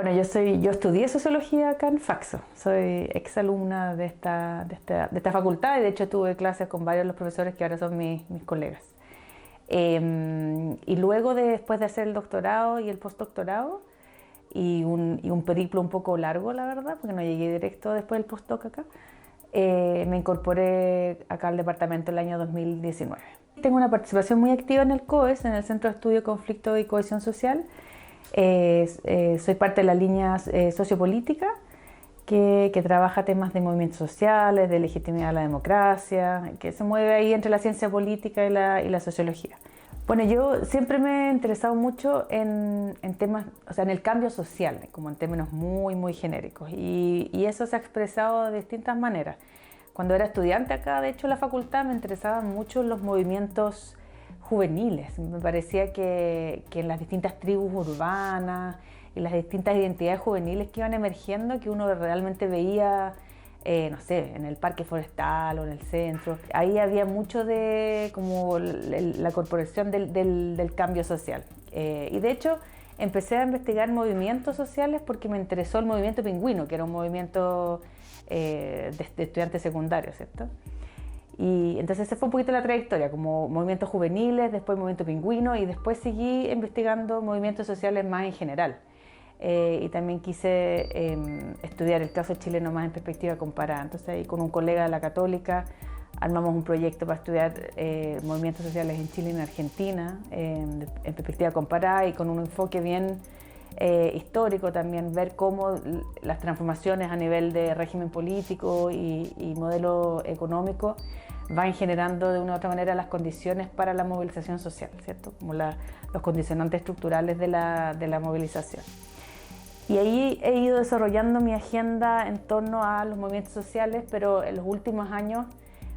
Bueno, yo estudié sociología acá en Faxo, soy exalumna de esta facultad y de hecho tuve clases con varios de los profesores que ahora son mis colegas. Y luego, después de hacer el doctorado y el postdoctorado, y un periplo un poco largo, la verdad, porque no llegué directo después del postdoc acá, me incorporé acá al departamento el año 2019. Tengo una participación muy activa en el COES, en el Centro de Estudio, Conflicto y Cohesión Social. Soy parte de la línea sociopolítica que trabaja temas de movimientos sociales, de legitimidad de la democracia, que se mueve ahí entre la ciencia política y la sociología. Bueno, yo siempre me he interesado mucho en temas, o sea, en el cambio social, como en términos muy, muy genéricos, y eso se ha expresado de distintas maneras. Cuando era estudiante acá, de hecho, en la facultad, me interesaban mucho los movimientos juveniles. Me parecía que en las distintas tribus urbanas y las distintas identidades juveniles que iban emergiendo, que uno realmente veía, no sé, en el parque forestal o en el centro, ahí había mucho de como la corporación del cambio social. Y de hecho empecé a investigar movimientos sociales porque me interesó el movimiento pingüino, que era un movimiento de estudiantes secundarios, ¿cierto? Y entonces esa fue un poquito la trayectoria, como movimientos juveniles, después movimiento pingüino, y después seguí investigando movimientos sociales más en general. Y también quise estudiar el caso chileno más en perspectiva comparada. Entonces ahí con un colega de la Católica armamos un proyecto para estudiar movimientos sociales en Chile y en Argentina en perspectiva comparada y con un enfoque bien histórico también, ver cómo las transformaciones a nivel de régimen político y modelo económico van generando de una u otra manera las condiciones para la movilización social, ¿cierto? Como los condicionantes estructurales de la movilización. Y ahí he ido desarrollando mi agenda en torno a los movimientos sociales, pero en los últimos años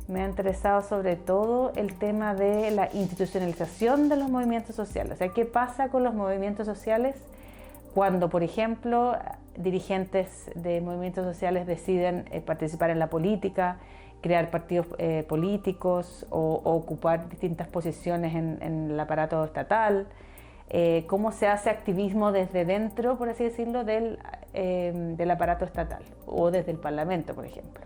me ha interesado sobre todo el tema de la institucionalización de los movimientos sociales. O sea, ¿qué pasa con los movimientos sociales cuando, por ejemplo, dirigentes de movimientos sociales deciden participar en la política, crear partidos políticos o ocupar distintas posiciones en el aparato estatal? Cómo se hace activismo desde dentro, por así decirlo, del aparato estatal o desde el Parlamento, por ejemplo.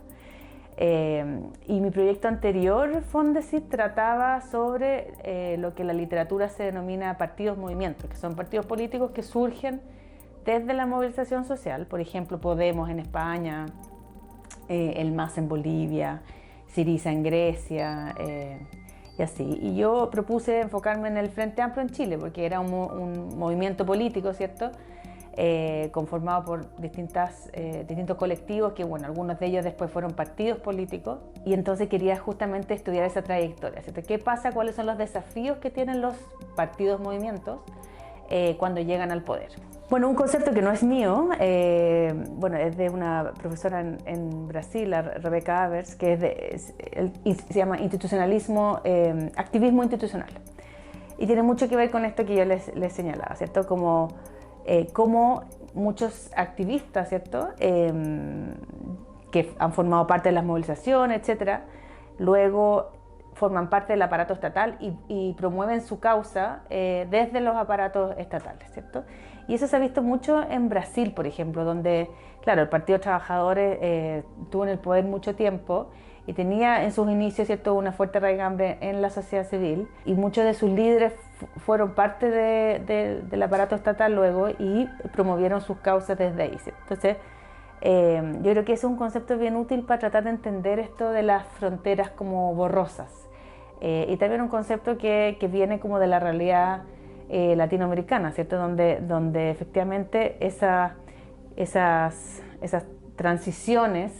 Y mi proyecto anterior, Fondesit, trataba sobre lo que en la literatura se denomina partidos-movimientos, que son partidos políticos que surgen desde la movilización social, por ejemplo, Podemos en España, el MAS en Bolivia, Syriza en Grecia, y así. Y yo propuse enfocarme en el Frente Amplio en Chile, porque era un movimiento político, ¿cierto? Conformado por distintos colectivos, que bueno, algunos de ellos después fueron partidos políticos, y entonces quería justamente estudiar esa trayectoria, ¿cierto? ¿Qué pasa? ¿Cuáles son los desafíos que tienen los partidos movimientos cuando llegan al poder? Bueno, un concepto que no es mío, bueno, es de una profesora en Brasil, la Rebeca Avers, que se llama institucionalismo, activismo institucional. Y tiene mucho que ver con esto que yo les señalaba, ¿cierto? Como muchos activistas, ¿cierto? Que han formado parte de las movilizaciones, etcétera, luego forman parte del aparato estatal y promueven su causa desde los aparatos estatales, ¿cierto? Y eso se ha visto mucho en Brasil, por ejemplo, donde, claro, el Partido de Trabajadores tuvo en el poder mucho tiempo y tenía en sus inicios, ¿cierto?, una fuerte raigambre en la sociedad civil, y muchos de sus líderes fueron parte del aparato estatal luego y promovieron sus causas desde ahí, ¿cierto? Entonces, yo creo que es un concepto bien útil para tratar de entender esto de las fronteras como borrosas. Y también un concepto que viene como de la realidad latinoamericana, ¿cierto? Donde efectivamente esas transiciones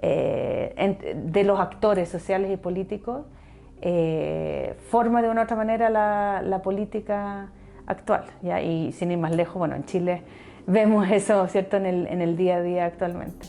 de los actores sociales y políticos forma de una u otra manera la política actual, ¿ya? Y sin ir más lejos, bueno, en Chile vemos eso, ¿cierto?, en el día a día actualmente.